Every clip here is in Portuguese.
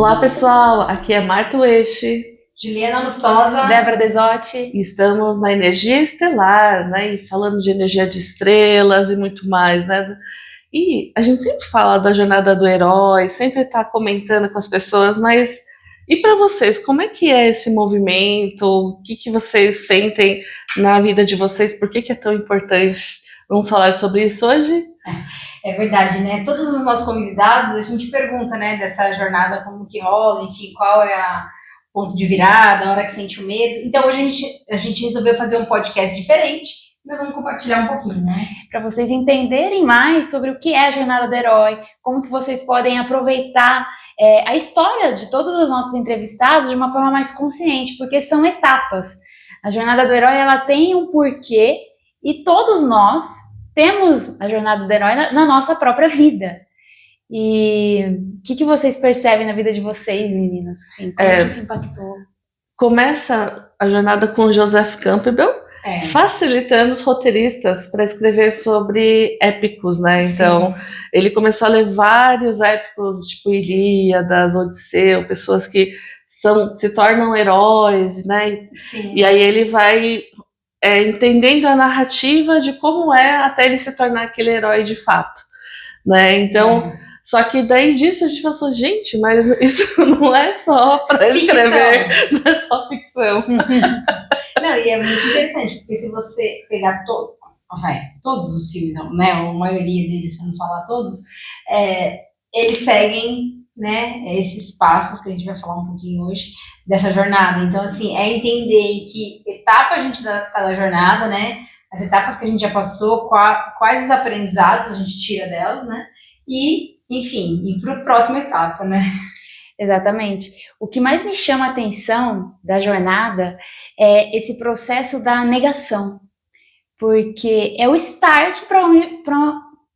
Olá, pessoal! Aqui é Marta Ueshi, Juliana Lustosa, Débora Desotti. e estamos na Energia Estelar, né? E falando de energia de estrelas e muito mais, né? E a gente sempre fala da jornada do herói, sempre está comentando com as pessoas, mas e para vocês, como é que é esse movimento? O que vocês sentem na vida de vocês? Por que é tão importante? Vamos falar sobre isso hoje? É verdade, né? Todos os nossos convidados, a gente pergunta, né, dessa jornada, como que rola, enfim, qual é o ponto de virada, a hora que sente o medo. Então, hoje a gente resolveu fazer um podcast diferente, nós vamos compartilhar um pouquinho, né? Para vocês entenderem mais sobre o que é a jornada do herói, como que vocês podem aproveitar a história de todos os nossos entrevistados de uma forma mais consciente, porque são etapas. A jornada do herói, ela tem um porquê e todos nós temos a jornada do herói na nossa própria vida. E o que vocês percebem na vida de vocês, meninas? Assim, como que isso impactou? Começa a jornada com Joseph Campbell, facilitando os roteiristas para escrever sobre épicos, né? Sim. Então, ele começou a ler vários épicos, tipo Ilíadas, Odisseu, pessoas que se tornam heróis, né? Sim. E aí ele vai entendendo a narrativa de como é até ele se tornar aquele herói de fato, né? Então, só que daí disso a gente pensou, gente, mas isso não é só para escrever, não é só ficção. Não, e é muito interessante, porque se você pegar todos os filmes, né, a maioria deles, para não falar todos, eles seguem, né, esses passos que a gente vai falar um pouquinho hoje, dessa jornada. Então, assim, é entender que etapa a gente tá da jornada, né, as etapas que a gente já passou, quais os aprendizados a gente tira delas, né, e, enfim, ir para a próxima etapa, né. Exatamente. O que mais me chama a atenção da jornada é esse processo da negação, porque é o start para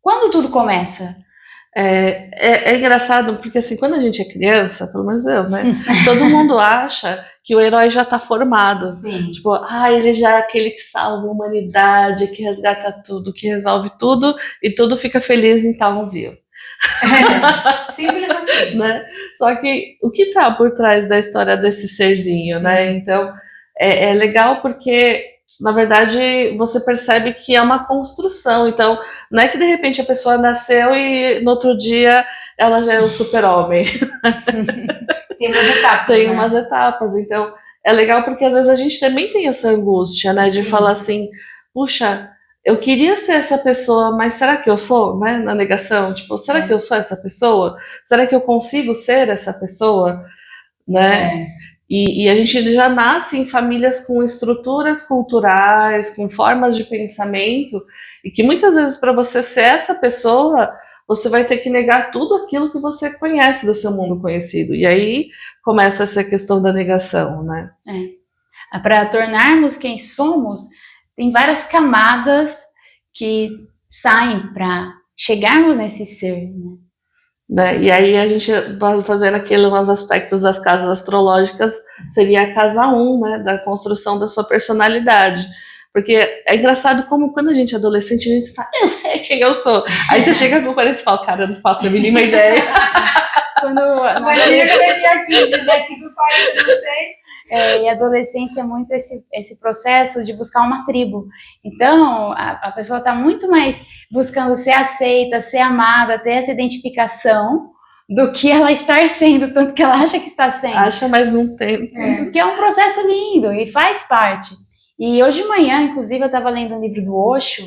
quando tudo começa. É engraçado, porque assim, quando a gente é criança, pelo menos eu, né? Todo mundo acha que o herói já tá formado. Sim. Tipo, ele já é aquele que salva a humanidade, que resgata tudo, que resolve tudo, e tudo fica feliz em Townsville. Simples assim. Né? Só que o que tá por trás da história desse serzinho, Sim. né? Então, é legal porque, na verdade, você percebe que é uma construção. Então, não é que de repente a pessoa nasceu e no outro dia ela já é o super-homem. Tem umas etapas, Tem né? umas etapas. Então, é legal porque às vezes a gente também tem essa angústia, né? De Sim. falar assim, puxa, eu queria ser essa pessoa, mas será que eu sou, né? Na negação, tipo, será que eu sou essa pessoa? Será que eu consigo ser essa pessoa? Né? E a gente já nasce em famílias com estruturas culturais, com formas de pensamento, e que muitas vezes para você ser essa pessoa, você vai ter que negar tudo aquilo que você conhece do seu mundo conhecido. E aí começa essa questão da negação, né? Para tornarmos quem somos, tem várias camadas que saem para chegarmos nesse ser, né? E aí a gente vai fazendo uns aspectos das casas astrológicas, seria a casa 1, né, da construção da sua personalidade. Porque é engraçado como quando a gente é adolescente, a gente fala, eu sei quem eu sou. Aí você chega com 40 e fala, cara, eu não faço a mínima ideia. Mas eu ia dia 15, desce pro 40, não sei. E a adolescência é muito esse processo de buscar uma tribo. Então, a pessoa está muito mais buscando ser aceita, ser amada, ter essa identificação, do que ela estar sendo, tanto que ela acha que está sendo. Acha, mas não tem. Porque é um processo lindo e faz parte. E hoje de manhã, inclusive, eu estava lendo um livro do Osho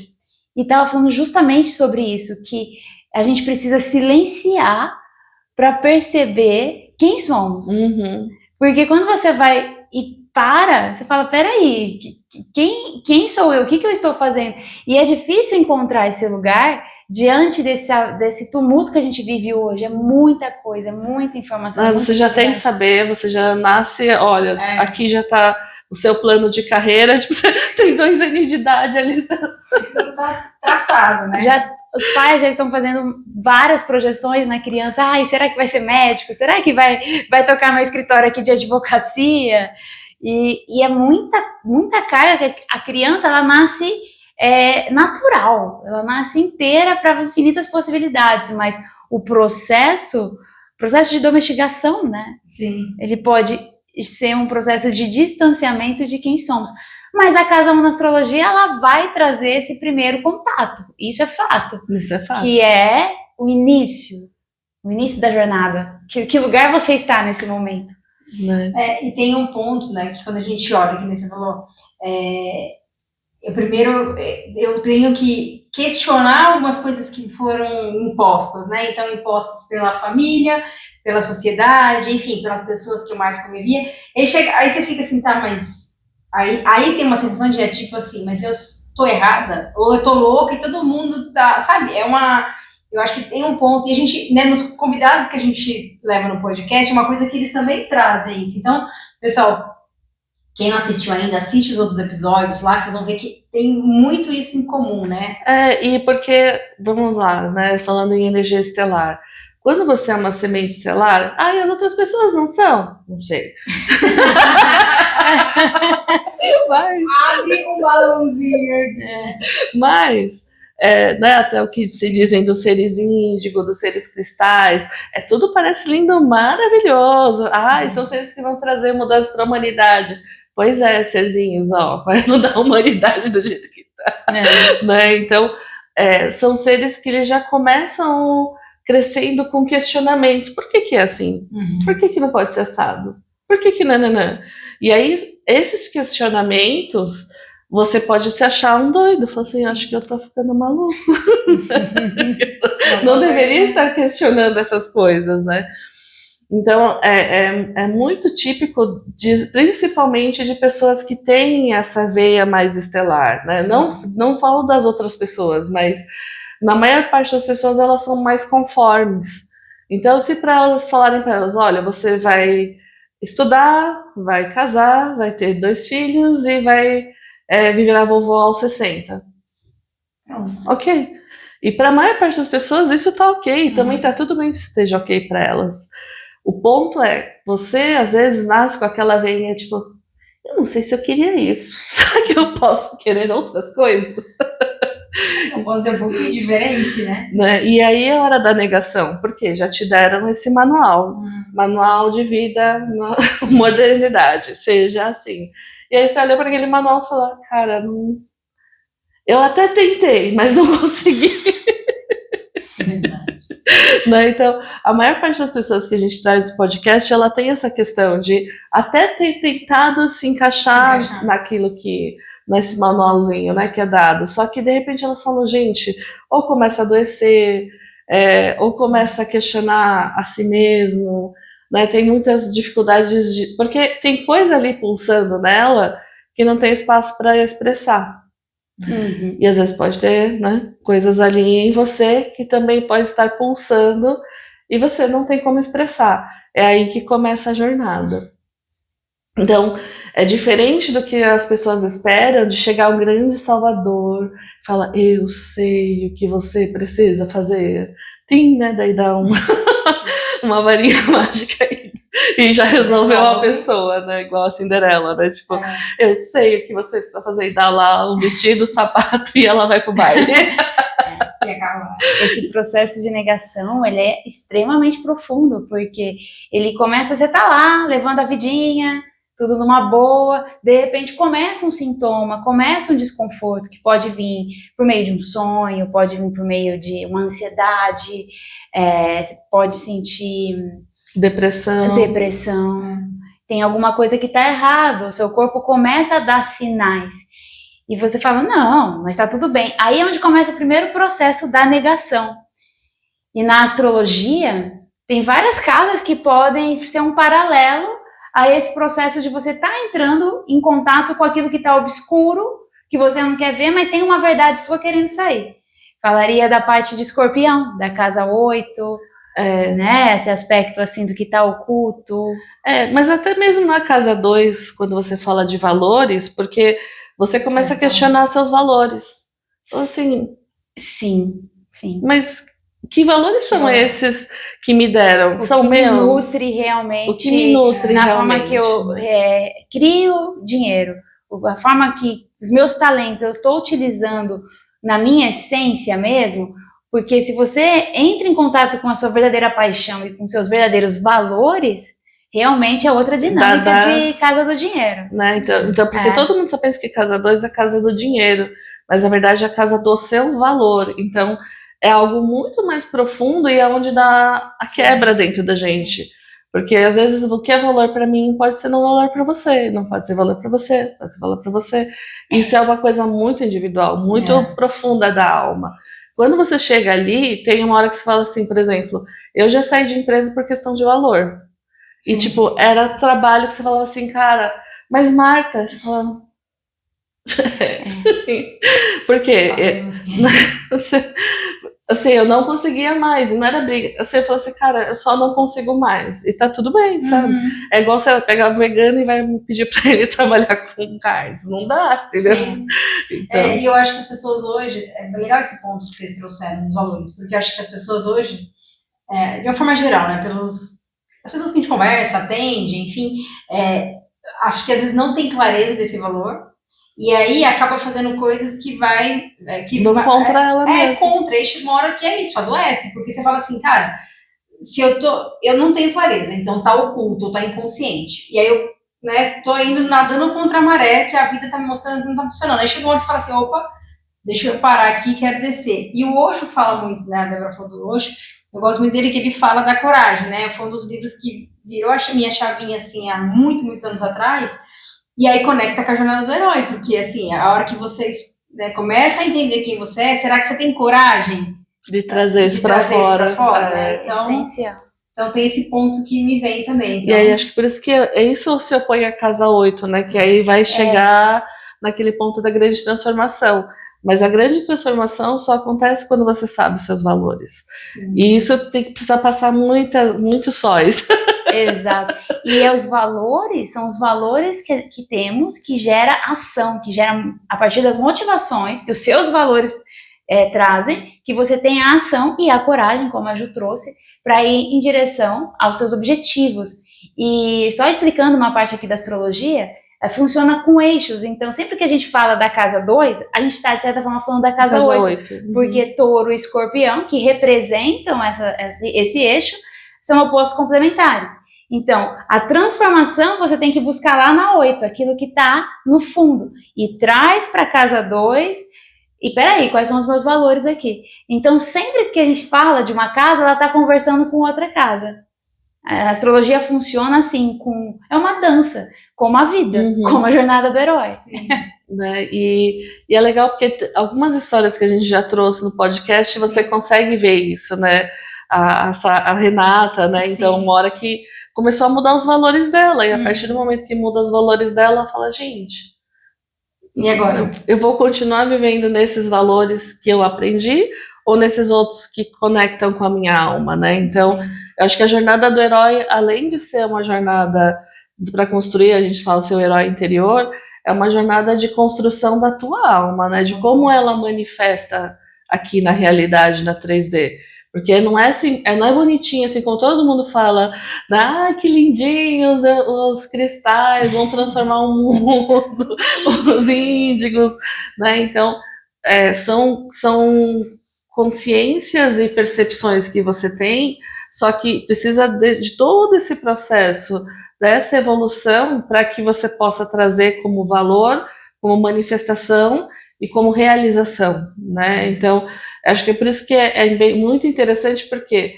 e estava falando justamente sobre isso, que a gente precisa silenciar para perceber quem somos. Uhum. Porque quando você vai e você fala, peraí, quem sou eu? O que eu estou fazendo? E é difícil encontrar esse lugar diante desse tumulto que a gente vive hoje. É muita coisa, muita informação. Você já tem que saber, você já nasce, olha, aqui já está o seu plano de carreira, tipo, você tem 2 anos de idade ali. Tudo tá traçado, né? Os pais já estão fazendo várias projeções na criança. Será que vai ser médico? Será que vai tocar no escritório aqui de advocacia? E é muita carga que a criança, ela nasce natural. Ela nasce inteira para infinitas possibilidades, mas o processo processo de domesticação, né? Sim. Ele pode ser um processo de distanciamento de quem somos. Mas a Casa 1 na astrologia, ela vai trazer esse primeiro contato. Isso é fato. Isso é fato. Que é o início da jornada. Que lugar você está nesse momento? E tem um ponto, né, que quando a gente olha, que nem você falou, eu tenho que questionar algumas coisas que foram impostas, né? Então, impostas pela família, pela sociedade, enfim, pelas pessoas que eu mais convivia. Aí você fica assim, tá, mas... Aí tem uma sensação de, tipo assim, mas eu tô errada, ou eu tô louca e todo mundo tá, sabe? Eu acho que tem um ponto, e a gente, né, nos convidados que a gente leva no podcast, é uma coisa que eles também trazem isso. Então, pessoal, quem não assistiu ainda, assiste os outros episódios lá, vocês vão ver que tem muito isso em comum, né? E porque, vamos lá, né, falando em energia estelar, quando você é uma semente estelar, e as outras pessoas não são? Não sei. Abre um balãozinho. Mas, né, até o que se dizem dos seres índigo, dos seres cristais, tudo parece lindo, maravilhoso. São seres que vão trazer mudança para a humanidade. Pois é, serzinhos, vai mudar a humanidade do jeito que tá. Né? Então, são seres que eles já começam crescendo com questionamentos. Por que é assim? Por que não pode ser assado? Por que não? E aí, esses questionamentos, você pode se achar um doido. Falar assim, acho que eu tô ficando maluco. Não deveria estar questionando essas coisas, né? Então, é muito típico, principalmente de pessoas que têm essa veia mais estelar, né? Não falo das outras pessoas, mas na maior parte das pessoas, elas são mais conformes. Então, se para elas falarem para elas, olha, você vai estudar, vai casar, vai ter 2 filhos e vai virar vovó aos 60. Ok. E para a maior parte das pessoas, isso tá ok. Também tá tudo bem que esteja ok para elas. O ponto é, você às vezes nasce com aquela veinha, tipo, eu não sei se eu queria isso. Será que eu posso querer outras coisas? Eu posso ser um pouquinho diferente, né? E aí é a hora da negação, porque já te deram esse manual de vida na modernidade, seja assim. E aí você olha para aquele manual e fala, cara, não... eu até tentei, mas não consegui. Verdade. Né? Então, a maior parte das pessoas que a gente traz no podcast, ela tem essa questão de até ter tentado se encaixar naquilo que, nesse manualzinho, né, que é dado. Só que, de repente, elas falam, gente, ou começa a adoecer, ou começa a questionar a si mesmo, né, tem muitas dificuldades, porque tem coisa ali pulsando nela que não tem espaço para expressar. E às vezes pode ter, né, coisas ali em você que também pode estar pulsando e você não tem como expressar. É aí que começa a jornada. Então, é diferente do que as pessoas esperam de chegar um grande salvador, fala, eu sei o que você precisa fazer. Tem, né, daí dá uma varinha mágica e já resolveu a pessoa, né? Igual a Cinderela, né? Tipo, eu sei o que você precisa fazer e dá lá o vestido, o sapato e ela vai pro baile. Esse processo de negação, ele é extremamente profundo, porque ele começa, você tá lá, levando a vidinha, tudo numa boa, de repente começa um sintoma, começa um desconforto que pode vir por meio de um sonho, pode vir por meio de uma ansiedade, você pode sentir depressão, tem alguma coisa que está errado, o seu corpo começa a dar sinais, e você fala, não, mas está tudo bem. Aí é onde começa o primeiro processo da negação. E na astrologia, tem várias casas que podem ser um paralelo a esse processo de você estar entrando em contato com aquilo que está obscuro, que você não quer ver, mas tem uma verdade sua querendo sair. Falaria da parte de Escorpião, da casa 8, né, esse aspecto assim do que está oculto. Mas até mesmo na casa 2, quando você fala de valores, porque você começa a questionar seus valores. Então, assim, sim. Mas que valores são esses que me deram? São meus? O que me nutre na forma que eu crio dinheiro, a forma que os meus talentos eu estou utilizando na minha essência mesmo, Porque se você entra em contato com a sua verdadeira paixão e com seus verdadeiros valores, realmente é outra dinâmica de casa do dinheiro. Né? Então porque todo mundo só pensa que casa 2 é a casa do dinheiro, mas na verdade é a casa do seu valor. Então é algo muito mais profundo e é onde dá a quebra dentro da gente. Porque às vezes o que é valor para mim pode ser não valor para você, não pode ser valor para você, pode ser valor para você. Isso é uma coisa muito individual, muito profunda da alma. Quando você chega ali, tem uma hora que você fala assim, por exemplo, eu já saí de empresa por questão de valor. Sim. E tipo, era trabalho que você falava assim, cara, mas Marta, você falava... Por quê? Assim, eu não conseguia mais, não era briga. Você falou assim, cara, eu só não consigo mais. E tá tudo bem, sabe? É igual você pegar um vegano e vai pedir pra ele trabalhar com carnes. Não dá, entendeu? Sim. Então... e eu acho que as pessoas hoje, é legal esse ponto que vocês trouxeram dos valores, porque eu acho que as pessoas hoje, de uma forma geral, né, as pessoas que a gente conversa, atende, enfim, acho que às vezes não tem clareza desse valor. E aí acaba fazendo coisas que vai... vão contra ela mesmo. Contra, e chega uma hora que é isso, adoece. Porque você fala assim, cara, se eu não tenho clareza, então tá oculto, tá inconsciente. E aí eu, né, tô indo nadando contra a maré, que a vida tá me mostrando que não tá funcionando. Aí chega uma hora que você fala assim, opa, deixa eu parar aqui, quero descer. E o Osho fala muito, né, a Débora falou do Osho, eu gosto muito dele, que ele fala da coragem, né? Foi um dos livros que virou a minha chavinha, assim, há muitos anos atrás. E aí conecta com a jornada do herói, porque assim, a hora que você começa a entender quem você é, será que você tem coragem de trazer isso para fora? Né? Então, essencial. Então tem esse ponto que me vem também. Então... E aí acho que por isso que isso se opõe à casa 8, né? Que aí vai chegar naquele ponto da grande transformação. Mas a grande transformação só acontece quando você sabe os seus valores. Sim. E isso precisa passar muitos sóis. Exato. E os valores são os valores que temos, que gera ação, que gera a partir das motivações que os seus valores trazem, que você tem a ação e a coragem, como a Ju trouxe, para ir em direção aos seus objetivos. E só explicando uma parte aqui da astrologia, funciona com eixos. Então, sempre que a gente fala da casa 2, a gente está, de certa forma, falando da casa 8. Porque touro e escorpião, que representam esse eixo, são opostos complementares. Então, a transformação você tem que buscar lá na 8, aquilo que está no fundo. E traz para a casa 2, e peraí, quais são os meus valores aqui? Então, sempre que a gente fala de uma casa, ela está conversando com outra casa. A astrologia funciona assim, é uma dança, como a vida, como a jornada do herói. Sim. Né? E é legal porque algumas histórias que a gente já trouxe no podcast, você consegue ver isso, né? A Renata, né? Sim. Então, uma hora que começou a mudar os valores dela, e a partir do momento que muda os valores dela, ela fala, gente, e agora? Eu vou continuar vivendo nesses valores que eu aprendi, ou nesses outros que conectam com a minha alma, né? Então, eu acho que a jornada do herói, além de ser uma jornada para construir, a gente fala o seu herói interior, é uma jornada de construção da tua alma, né? De como ela manifesta aqui na realidade, na 3D. Porque não é assim, não é bonitinho, assim, como todo mundo fala, que lindinhos, os cristais vão transformar o mundo, os índigos, né? Então, são consciências e percepções que você tem, só que precisa de todo esse processo, dessa evolução, para que você possa trazer como valor, como manifestação e como realização, né? Então, acho que é por isso que é muito interessante, porque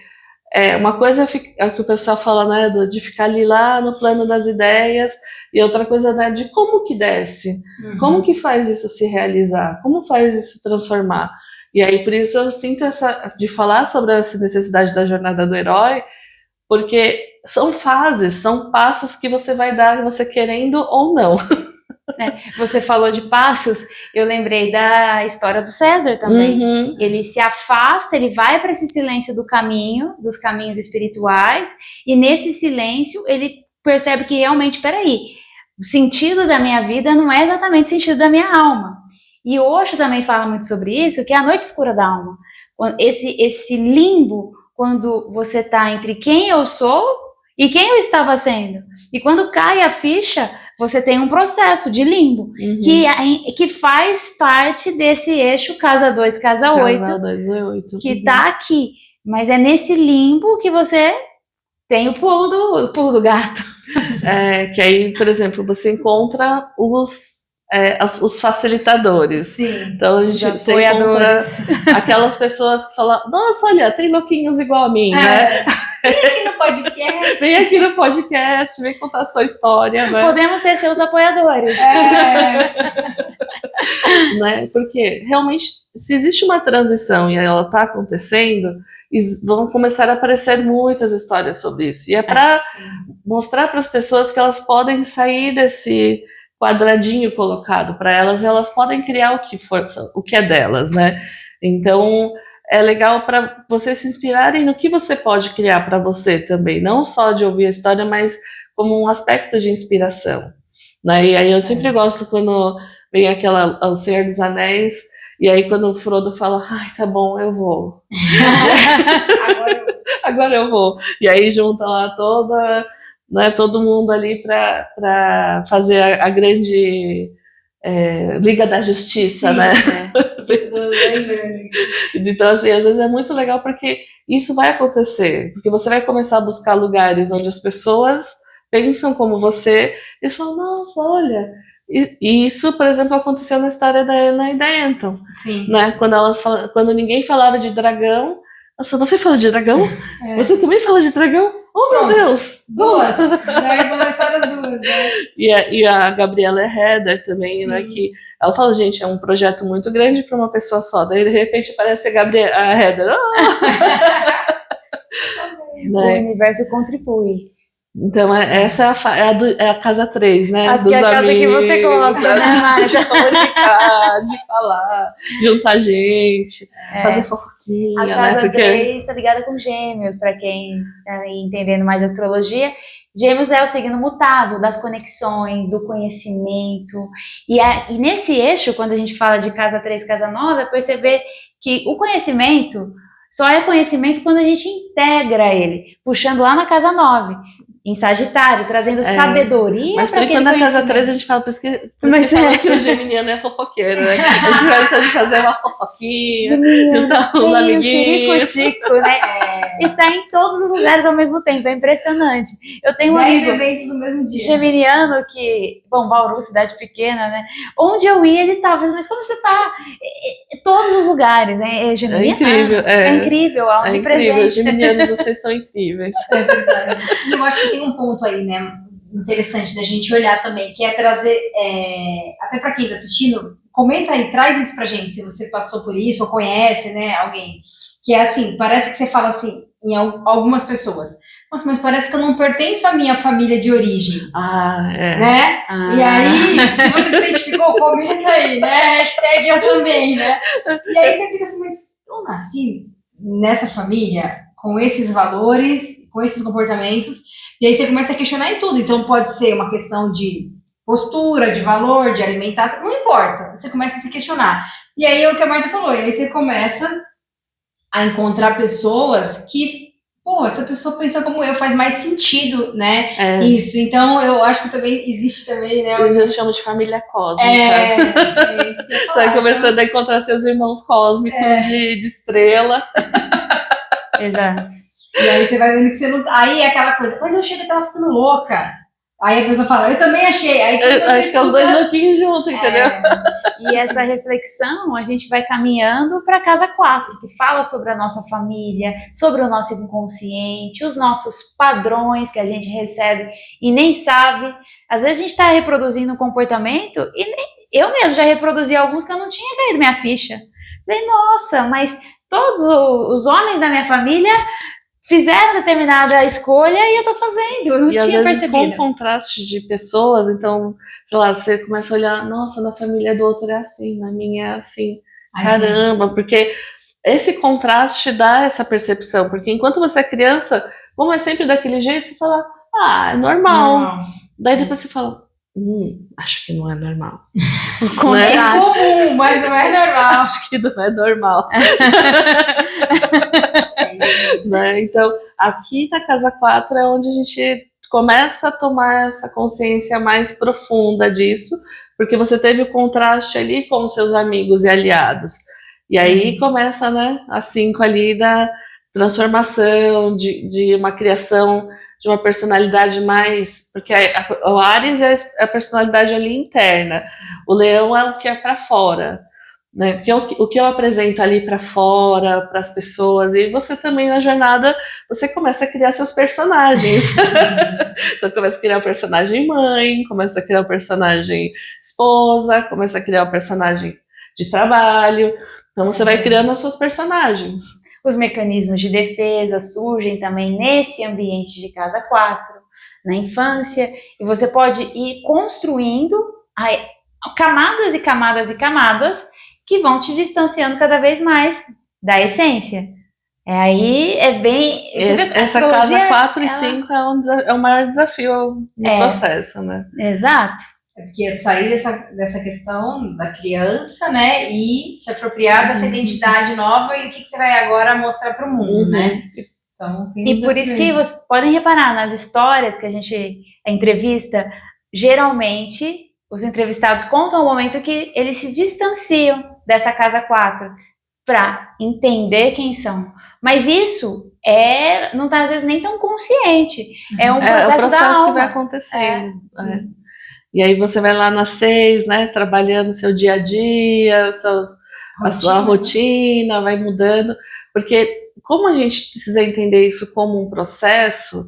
uma coisa é o que o pessoal fala, né, de ficar ali lá no plano das ideias, e outra coisa, né, de como que desce, como que faz isso se realizar, como faz isso transformar. E aí, por isso eu sinto de falar sobre essa necessidade da jornada do herói, porque são fases, são passos que você vai dar, você querendo ou não. Você falou de passos, eu lembrei da história do César também. Ele se afasta, ele vai para esse silêncio dos caminhos espirituais, e nesse silêncio ele percebe que realmente, peraí, o sentido da minha vida não é exatamente o sentido da minha alma. E o Osho também fala muito sobre isso, que é a noite escura da alma. Esse limbo, quando você está entre quem eu sou e quem eu estava sendo. E quando cai a ficha, você tem um processo de limbo, que faz parte desse eixo casa 2, casa 8, Casa 2 e 8. que tá aqui. Mas é nesse limbo que você tem o pulo do gato. Que aí, por exemplo, você encontra os facilitadores. Sim. Então você encontra aquelas pessoas que falam, nossa, olha, tem louquinhos igual a mim, né? Vem aqui no podcast. Vem aqui no podcast, vem contar a sua história, né? Podemos ser seus apoiadores. Né? Porque realmente, se existe uma transição e ela está acontecendo, vão começar a aparecer muitas histórias sobre isso. E é para mostrar para as pessoas que elas podem sair desse quadradinho colocado para elas, e elas podem criar o que é delas, né? Então é legal para vocês se inspirarem no que você pode criar para você também, não só de ouvir a história, mas como um aspecto de inspiração, né? E aí eu sempre gosto quando vem O Senhor dos Anéis, e aí quando o Frodo fala, ai, tá bom, eu vou. Agora eu vou. E aí junta lá todo mundo ali para fazer a grande Liga da Justiça, né? Então, assim, às vezes é muito legal porque isso vai acontecer, porque você vai começar a buscar lugares onde as pessoas pensam como você e falam, nossa, olha. E isso, por exemplo, aconteceu na história da Anna e da Anton. Sim. Né? Quando ninguém falava de dragão, nossa, você fala de dragão? Você também fala de dragão? Oh, pronto, meu Deus! Duas! Daí começaram as duas, né? E a Gabriela Heder também, né? Que ela fala, gente, é um projeto muito grande para uma pessoa só. Daí, de repente, aparece a Heder. O universo contribui. Então, essa é a casa 3, né? Dos é a casa amigos, que você gosta, né, Márcia? De comunicar, de falar, juntar gente, fazer fofoquinha. A casa 3 está ligada com Gêmeos, para quem está entendendo mais de astrologia. Gêmeos é o signo mutável, das conexões, do conhecimento. E nesse eixo, quando a gente fala de casa 3, casa 9, é perceber que o conhecimento só é conhecimento quando a gente integra ele, puxando lá na casa 9. Em Sagitário, trazendo sabedoria. Mas por enquanto na casa 3 a gente fala, por isso que fala que o geminiano é fofoqueiro, né? A gente gosta de fazer uma fofoquinha, juntar uns amiguinhos. Né? E tá em todos os lugares ao mesmo tempo, é impressionante. Eu tenho um 10 amigo eventos no mesmo dia. Geminiano que, bom, Bauru, cidade pequena, né? Onde eu ia, ele tava, mas como você tá? Todos os lugares, é geminiano. É incrível, é incrível, é omnipresente. Incrível, geminianos, vocês são incríveis. É verdade. E eu acho que tem um ponto aí, né, interessante da gente olhar também, que é trazer, até para quem está assistindo, comenta aí, traz isso pra gente, se você passou por isso ou conhece, né, alguém, que é assim, parece que você fala assim, em algumas pessoas, nossa, mas parece que eu não pertenço à minha família de origem, né, e aí, se você se identificou, comenta aí, né, hashtag eu também, né, e aí você fica assim, mas eu nasci nessa família, com esses valores, com esses comportamentos, e aí você começa a questionar em tudo. Então pode ser uma questão de postura, de valor, de alimentação, não importa. Você começa a se questionar. E aí é o que a Marta falou, e aí você começa a encontrar pessoas que, pô, essa pessoa pensa como eu, faz mais sentido, né? Isso. Então eu acho que também existe também, né? Eu chamo de família cósmica. É isso que eu ia falar, você vai começando a encontrar seus irmãos cósmicos de estrela. Exato. E aí você vai vendo que você não. Aí é aquela coisa, mas eu achei que eu tava ficando louca. Aí a pessoa fala, eu também achei. Aí acho que é os dois louquinhos juntos, entendeu? E essa reflexão a gente vai caminhando para casa 4, que fala sobre a nossa família, sobre o nosso inconsciente, os nossos padrões que a gente recebe e nem sabe. Às vezes a gente está reproduzindo um comportamento e eu mesmo já reproduzi alguns que eu não tinha caído minha ficha. Falei, nossa, mas todos os homens da minha família fizeram determinada escolha e eu tô fazendo, eu não tinha percebido. E às vezes com contraste de pessoas, então, sei lá, você começa a olhar, nossa, na família do outro é assim, na minha é assim, caramba, porque esse contraste dá essa percepção, porque enquanto você é criança, como é sempre daquele jeito, você fala, é normal. Daí depois você fala, acho que não é normal. Né? É comum, mas não é normal. Acho que não é normal. Né? Então, aqui na casa 4 é onde a gente começa a tomar essa consciência mais profunda disso, porque você teve o contraste ali com os seus amigos e aliados. E aí começa, né, a 5 ali da transformação, de uma criação de uma personalidade mais... Porque o Áries é a personalidade ali interna, o Leão é o que é para fora, né? O que eu apresento ali para fora, para as pessoas, e você também na jornada, você começa a criar seus personagens. Então começa a criar o personagem mãe, começa a criar o personagem esposa, começa a criar o personagem de trabalho. Então você vai criando os seus personagens. Os mecanismos de defesa surgem também nesse ambiente de casa 4, na infância, e você pode ir construindo camadas e camadas e camadas que vão te distanciando cada vez mais da essência. Aí é bem... Essa casa 4 e 5 é o maior desafio no processo, né? Exato. Porque é sair dessa questão da criança, né, e se apropriar dessa identidade nova e o que você vai agora mostrar para o mundo, né? Então, e por isso que vocês podem reparar nas histórias que a entrevista, geralmente os entrevistados contam o momento que eles se distanciam dessa casa 4 para entender quem são. Mas isso não está às vezes nem tão consciente. É um processo da alma. Que vai acontecendo. E aí você vai lá nas 6, né, trabalhando o seu dia a dia, a sua rotina, vai mudando. Porque como a gente precisa entender isso como um processo,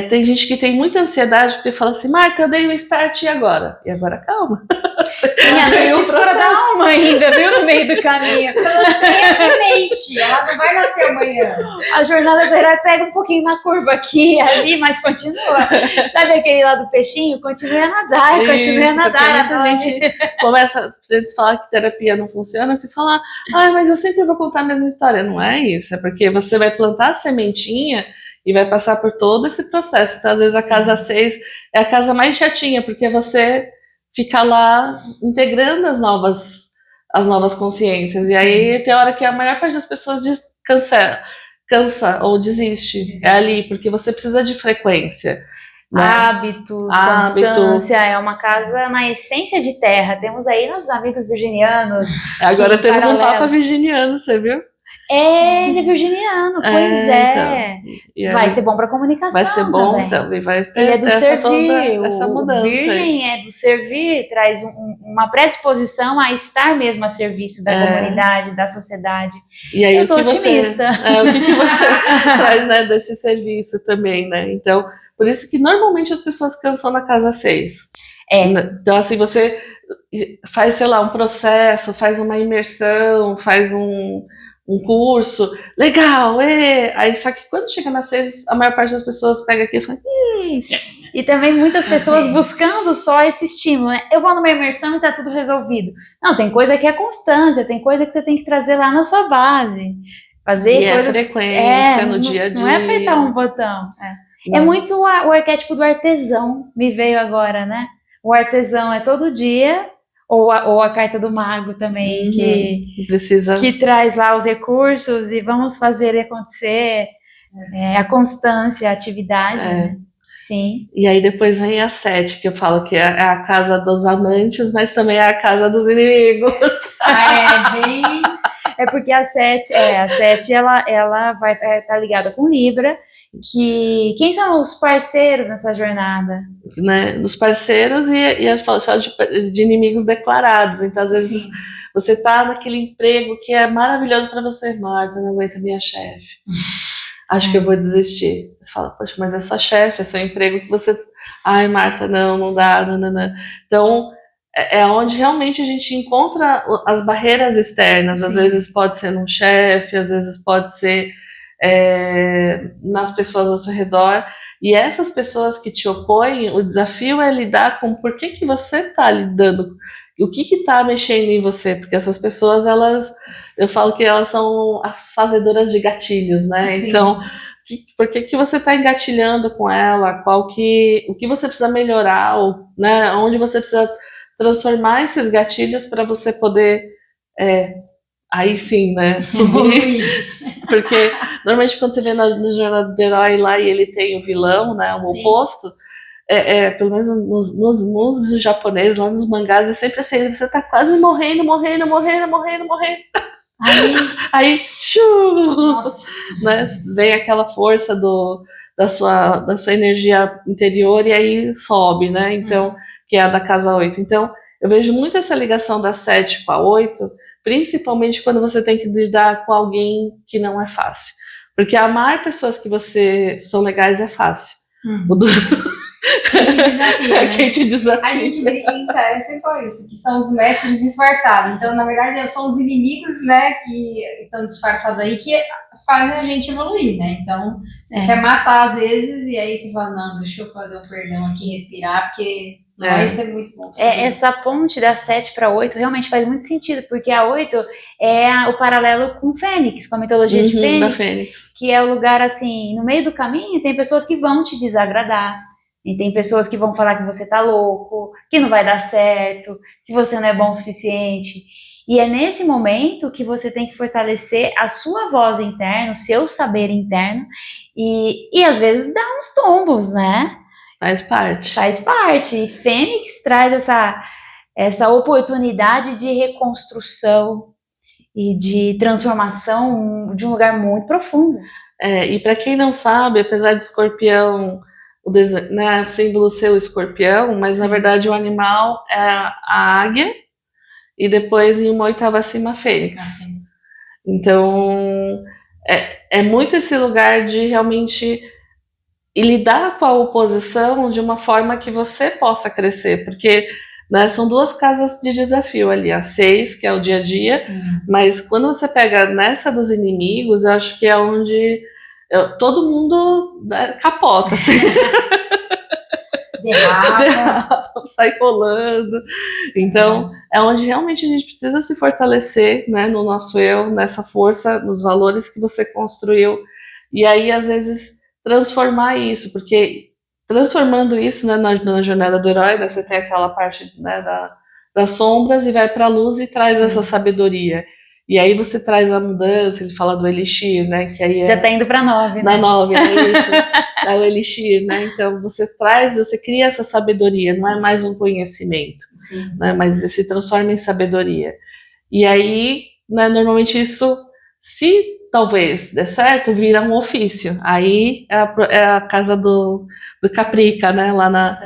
tem gente que tem muita ansiedade porque fala assim, Marta, eu dei um start e agora? E agora calma. Tem o processo da alma ainda, viu, no meio do caminho. Ela tem a semente, ela não vai nascer amanhã. A jornada do herói pega um pouquinho na curva aqui, ali, mas continua. Sabe aquele lá do peixinho? Continue a nadar, continue a nadar. A gente começa a falar que terapia não funciona, porque falar, mas eu sempre vou contar a mesma história. Não é isso, é porque você vai plantar a sementinha e vai passar por todo esse processo. Então, às vezes, a casa 6 é a casa mais chatinha, porque você fica lá integrando as novas consciências. E aí tem hora que a maior parte das pessoas cansa ou desiste. É ali, porque você precisa de frequência. Né? Hábitos, constância, é uma casa na essência de terra. Temos aí nossos amigos virginianos. Agora temos um papa virginiano, você viu? Ele é virginiano, pois Então, vai ser bom para comunicação. Vai ser bom também. Vai ter ele é do servir. Essa mudança. O virgem é do servir, traz uma predisposição a estar mesmo a serviço da comunidade, da sociedade. E aí, eu tô otimista. O que você traz, né, desse serviço também, né? Então, por isso que normalmente as pessoas cansam na casa 6. Então, assim, você faz, sei lá, um processo, faz uma imersão, faz um curso, legal, aí só que quando chega nas 6, a maior parte das pessoas pega aqui e fala, E também muitas pessoas buscando só esse estímulo, né? Eu vou numa imersão e tá tudo resolvido. Não, tem coisa que é constância, tem coisa que você tem que trazer lá na sua base. Fazer coisas... frequência no dia a dia. Não é apertar um botão. É muito o arquétipo do artesão, me veio agora, né? O artesão é todo dia... Ou a carta do mago também, que traz lá os recursos e vamos fazer acontecer, a constância, a atividade. Né? Sim. E aí depois vem a 7, que eu falo que é a casa dos amantes, mas também é a casa dos inimigos. É porque a 7 ela vai estar ligada com Libra, quem são os parceiros nessa jornada? Né, os parceiros e eu falo de inimigos declarados. Então, às vezes, você tá naquele emprego que é maravilhoso para você, Marta, não aguento minha chefe. Acho que eu vou desistir. Você fala, poxa, mas é sua chefe, é seu emprego que você... Ai, Marta, não dá, não. Então, é onde realmente a gente encontra as barreiras externas. Às vezes pode ser num chefe, às vezes pode ser nas pessoas ao seu redor, e essas pessoas que te opõem, o desafio é lidar com por que você está lidando, o que está mexendo em você, porque essas pessoas, eu falo que elas são as fazedoras de gatilhos, né? Então, por que você está engatilhando com ela, o que você precisa melhorar, né? Onde você precisa transformar esses gatilhos para você poder aí sim, né, subir Porque normalmente quando você vê na jornada do herói lá e ele tem o vilão, né, o oposto, pelo menos nos mundos japoneses, lá nos mangás, é sempre assim, você tá quase morrendo. Aí né, vem aquela força da sua energia interior e aí sobe, né? Então, que é a da casa 8. Então, eu vejo muito essa ligação da 7 com a 8, principalmente quando você tem que lidar com alguém que não é fácil. Porque amar pessoas que são legais é fácil. Quem te desafia. A gente brinca, eu sempre falo isso, que são os mestres disfarçados. Então, na verdade, são os inimigos, né, que estão disfarçados aí, que fazem a gente evoluir, né? Então, você quer matar às vezes, e aí você fala, não, deixa eu fazer um perdão aqui, respirar, porque vai ser muito bom. Essa ponte da 7 para 8 realmente faz muito sentido, porque a 8 é o paralelo com Fênix, com a mitologia de Fênix, que é o lugar, assim, no meio do caminho tem pessoas que vão te desagradar, e tem pessoas que vão falar que você tá louco, que não vai dar certo, que você não é bom o suficiente. E é nesse momento que você tem que fortalecer a sua voz interna, o seu saber interno, e às vezes dar uns tombos, né? Faz parte. E Fênix traz essa oportunidade de reconstrução e de transformação de um lugar muito profundo. E para quem não sabe, apesar de escorpião, o símbolo ser o escorpião, mas na verdade o animal é a águia e depois em uma oitava acima a fênix. Então é muito esse lugar de realmente lidar com a oposição de uma forma que você possa crescer, porque né, são duas casas de desafio ali, a 6, que é o dia a dia, mas quando você pega nessa dos inimigos, eu acho que é onde todo mundo capota, assim. Derrapa, sai colando. Então, é onde realmente a gente precisa se fortalecer, né, no nosso eu, nessa força, nos valores que você construiu, e aí, às vezes, transformar isso, porque transformando isso, né, na jornada do herói, né, você tem aquela parte, né, das sombras e vai para a luz e traz essa sabedoria. E aí você traz a mudança, ele fala do elixir, né? Que aí já tá indo pra 9, né? Na 9, é isso. É o elixir, né? Então você cria essa sabedoria, não é mais um conhecimento, né? Mas se transforma em sabedoria. E aí, né, normalmente isso, se talvez dê certo, vira um ofício. Aí é a casa do Caprica, né? Lá na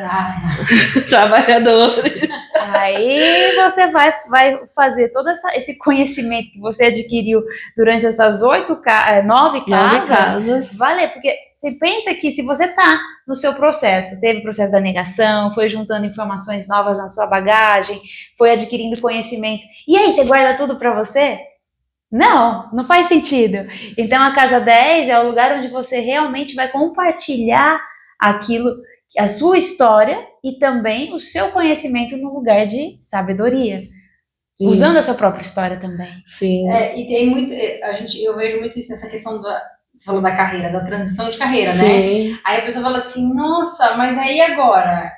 Trabalhadores. Aí você vai fazer todo esse conhecimento que você adquiriu durante essas 9 casas, valer, porque você pensa que se você tá no seu processo, teve o processo da negação, foi juntando informações novas na sua bagagem, foi adquirindo conhecimento, e aí você guarda tudo para você? Não faz sentido. Então a casa 10 é o lugar onde você realmente vai compartilhar aquilo, a sua história e também o seu conhecimento no lugar de sabedoria. Usando a sua própria história também. Sim. E tem muito, eu vejo muito isso nessa questão você falou da carreira, da transição de carreira, Sim. né? Aí a pessoa fala assim, nossa, mas aí agora?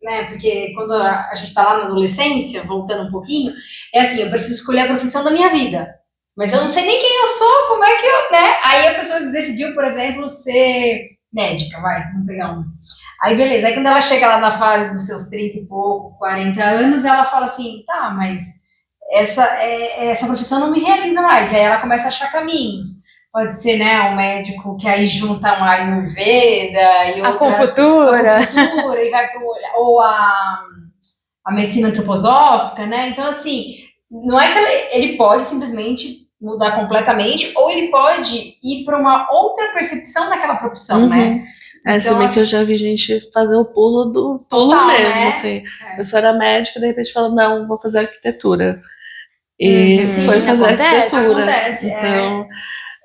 Né, porque quando a gente tá lá na adolescência, voltando um pouquinho, é assim, eu preciso escolher a profissão da minha vida. Mas eu não sei nem quem eu sou, como é que né? Aí a pessoa decidiu, por exemplo, ser médica, vamos pegar um. Aí beleza, aí quando ela chega lá na fase dos seus 30 e pouco, 40 anos, ela fala assim, tá, mas essa profissão não me realiza mais. E aí ela começa a achar caminhos. Pode ser, né, um médico que aí junta um Ayurveda e outras... acupuntura, e vai ou a medicina antroposófica, né? Então, assim, não é que ele pode simplesmente mudar completamente, ou ele pode ir para uma outra percepção daquela profissão, né? Então, se bem que eu já vi gente fazer o pulo do pulo mesmo, né? Assim. A pessoa era médica, de repente fala, não, vou fazer arquitetura. E foi fazer arquitetura. Então,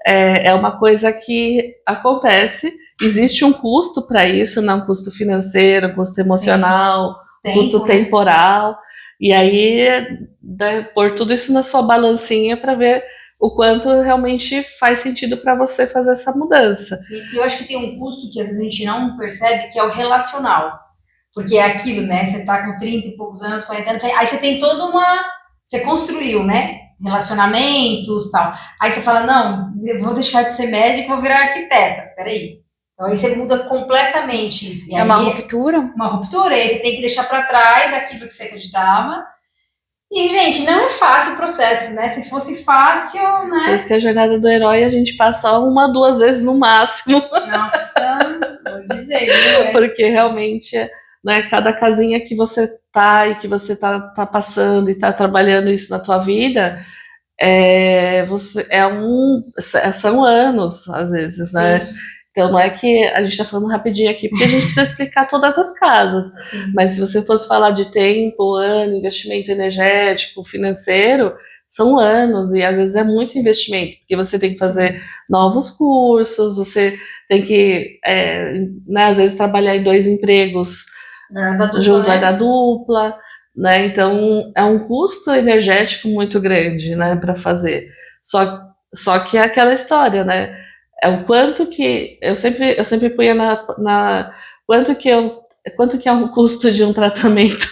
é uma coisa que acontece, existe um custo para isso, né? Um custo financeiro, um custo emocional, um custo temporal, e aí pôr tudo isso na sua balancinha para ver o quanto realmente faz sentido para você fazer essa mudança. Sim, eu acho que tem um custo que às vezes a gente não percebe, que é o relacional, porque é aquilo, né? Você tá com 30 e poucos anos, 40 anos, aí você tem toda você construiu, né? relacionamentos, tal. Aí você fala, não, eu vou deixar de ser médica e vou virar arquiteta. Peraí. Então aí você muda completamente isso. E É uma ruptura. Uma ruptura, aí você tem que deixar para trás aquilo que você acreditava. E, gente, não é fácil o processo, né? Se fosse fácil, né? Por isso que a jornada do herói a gente passa 1, 2 vezes no máximo. Nossa, vou dizer, viu? Porque realmente, né, cada casinha que você tá e que você tá passando e tá trabalhando isso na tua vida, são anos, às vezes, Sim. né? Então não é que a gente está falando rapidinho aqui, porque a gente precisa explicar todas as casas. Sim. Mas se você fosse falar de tempo, ano, investimento energético, financeiro, são anos, e às vezes é muito investimento, porque você tem que fazer novos cursos, você tem que, né, às vezes trabalhar em 2 empregos junto da dupla, né? Então é um custo energético muito grande, né, para fazer. Só que é aquela história, né? É o quanto que eu sempre punha quanto que é um custo de um tratamento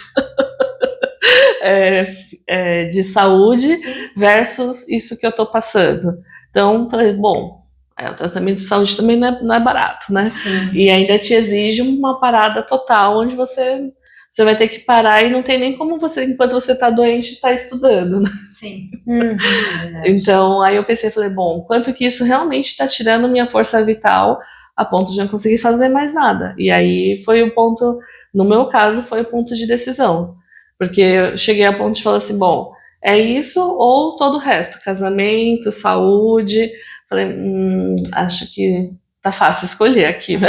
de saúde. Sim. Versus isso que eu tô passando. Então, falei, bom, o tratamento de saúde também não é barato, né? Sim. E ainda te exige uma parada total, onde você vai ter que parar e não tem nem como você, enquanto você tá doente, tá estudando, né? Sim. Então, aí eu pensei, falei, bom, quanto que isso realmente tá tirando minha força vital a ponto de não conseguir fazer mais nada. E aí foi o ponto, no meu caso, foi o ponto de decisão. Porque eu cheguei a ponto de falar assim, bom, é isso ou todo o resto? Casamento, saúde. Falei, acho que tá fácil escolher aqui, né?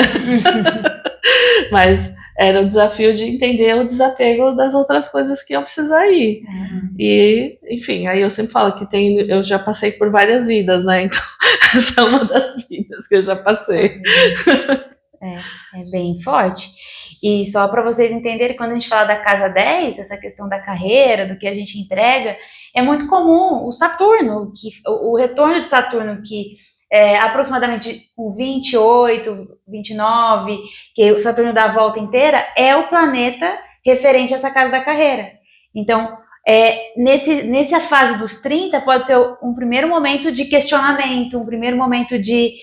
Mas era o desafio de entender o desapego das outras coisas que iam precisar ir. E, enfim, aí eu sempre falo que eu já passei por várias vidas, né? Então, essa é uma das vidas que eu já passei. É bem forte. E só para vocês entenderem, quando a gente fala da casa 10, essa questão da carreira, do que a gente entrega, é muito comum o Saturno, o retorno de Saturno, que aproximadamente com 28, 29, que o Saturno dá a volta inteira, é o planeta referente a essa casa da carreira. Então, nessa fase dos 30, pode ser um primeiro momento de questionamento, um primeiro momento de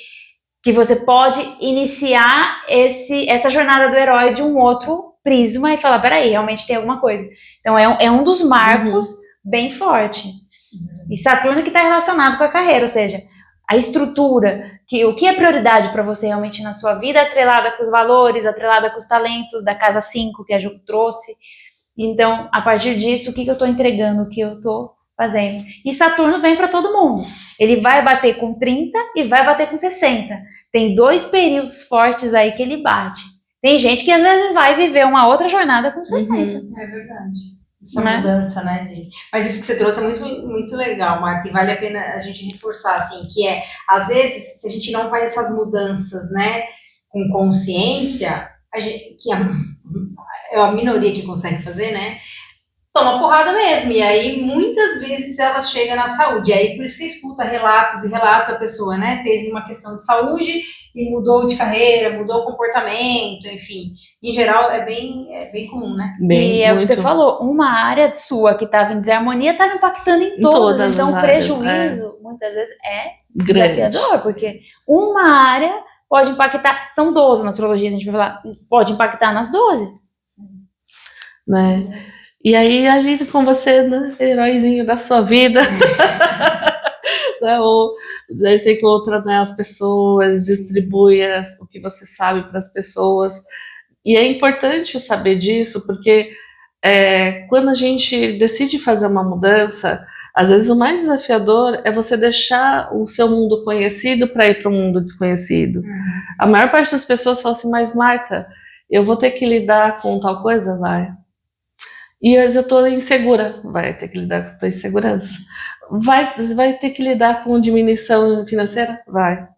que você pode iniciar essa jornada do herói de um outro prisma e falar, peraí, realmente tem alguma coisa. Então, é um dos marcos bem forte. E Saturno que está relacionado com a carreira, ou seja, a estrutura, o que é prioridade para você realmente na sua vida, atrelada com os valores, atrelada com os talentos da casa 5 que a Ju trouxe. Então, a partir disso, o que eu estou entregando, o que eu estou fazendo. E Saturno vem para todo mundo. Ele vai bater com 30 e vai bater com 60. Tem 2 períodos fortes aí que ele bate. Tem gente que às vezes vai viver uma outra jornada com 60. É verdade. Essa mudança, né, gente? Mas isso que você trouxe é muito, muito legal, Marta, e vale a pena a gente reforçar, assim, que às vezes, se a gente não faz essas mudanças, né, com consciência, que é a minoria que consegue fazer, né, toma porrada mesmo, e aí muitas vezes ela chega na saúde, e aí por isso que escuta relatos e relata a pessoa, né, teve uma questão de saúde e mudou de carreira, mudou o comportamento, enfim, em geral é bem comum, né? E é o que você falou, uma área sua que estava em desarmonia estava impactando em todas, então o prejuízo muitas vezes é desafiador, porque uma área pode impactar, são 12 na astrologia, a gente vai falar, pode impactar nas 12. Né? E aí, ali com você, né, heróizinho da sua vida, né, ou daí você encontra, né, as pessoas, distribui o que você sabe para as pessoas. E é importante saber disso, porque quando a gente decide fazer uma mudança, às vezes o mais desafiador é você deixar o seu mundo conhecido para ir para o mundo desconhecido. A maior parte das pessoas fala assim, mas Marta, eu vou ter que lidar com tal coisa? Vai. E às vezes eu estou insegura, vai ter que lidar com a tua insegurança. Vai ter que lidar com diminuição financeira? Vai.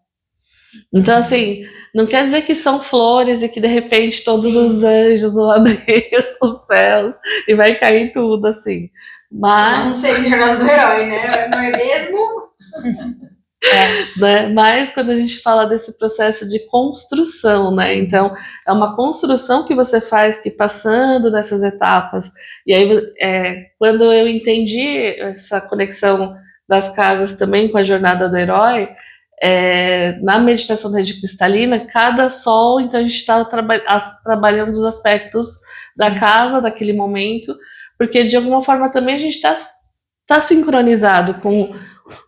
Então, assim, não quer dizer que são flores e que de repente todos os anjos vão abrir os céus e vai cair tudo, assim. Mas... Não seria jornada do herói, né? Não é mesmo? Né? Mas quando a gente fala desse processo de construção, né? Então, é uma construção que você faz que passando dessas etapas. E aí, quando eu entendi essa conexão das casas também com a jornada do herói, na meditação da rede cristalina, cada sol, então a gente está trabalhando os aspectos da casa, daquele momento, porque de alguma forma também a gente está sincronizado com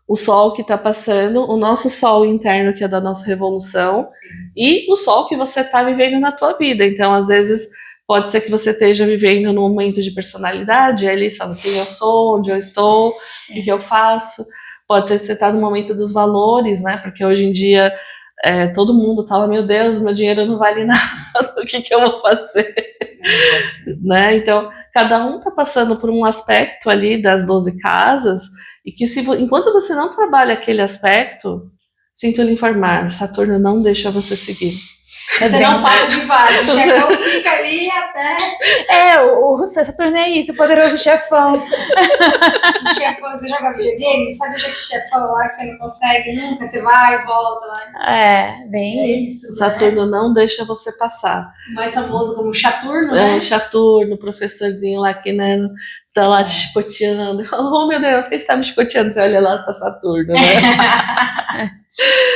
o sol que está passando, o nosso sol interno, que é da nossa revolução, e o sol que você está vivendo na tua vida. Então, às vezes, pode ser que você esteja vivendo num momento de personalidade, ali sabe quem eu sou, onde eu estou, o que eu faço. Pode ser que você está no momento dos valores, né? Porque hoje em dia todo mundo fala, meu Deus, meu dinheiro não vale nada, o que eu vou fazer? Né? Então, cada um está passando por um aspecto ali das 12 casas, e que enquanto você não trabalha aquele aspecto, sinto lhe informar, Saturno não deixa você seguir. Você não passa de fase, o chefão fica ali até... O Saturno é isso, o poderoso chefão. O chefão, você joga videogame, sabe aquele chefão lá que você não consegue nunca, você vai e volta lá. Bem isso. Saturno não deixa você passar. Mais famoso como Chaturno, né? Chaturno, professorzinho lá que, né, tá lá te chicoteando. E fala, oh meu Deus, quem está me chicoteando? Você olha lá, tá Saturno, né?